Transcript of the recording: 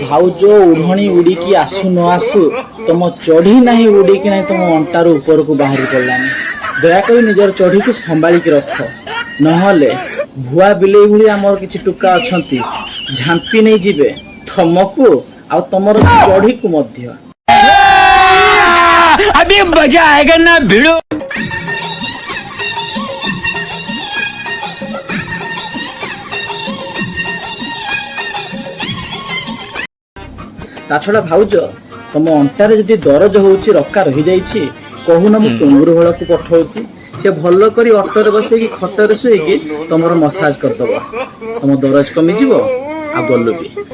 भाउज उड़णी उड़ीकी आसु न आसु तुम चढ़ी नहीं उड़ीकी नहीं तुम अंटार ऊपर को बाहर पड़लानी। दयाकोरी निजर चढ़ी को संभालिक रख नहले भुआ बिलेई भली आमर किछि टुका अछंती झांपी नहीं जिबे तुमको आ तुमर चढ़ी को मध्य। अभी मजा आएगा ना भिड़ो। ता छड़ा भाउज तुम अंटारे जदि दरज होउची रक्का रही जाइछि कहून मु कुंगुर हळ को पठाउची से भल करी ऑटोरे बसेकी खटरे सुएकी तुमर मसाज कर दबो तुम दरज कमी जीवो आ गल्लो भी।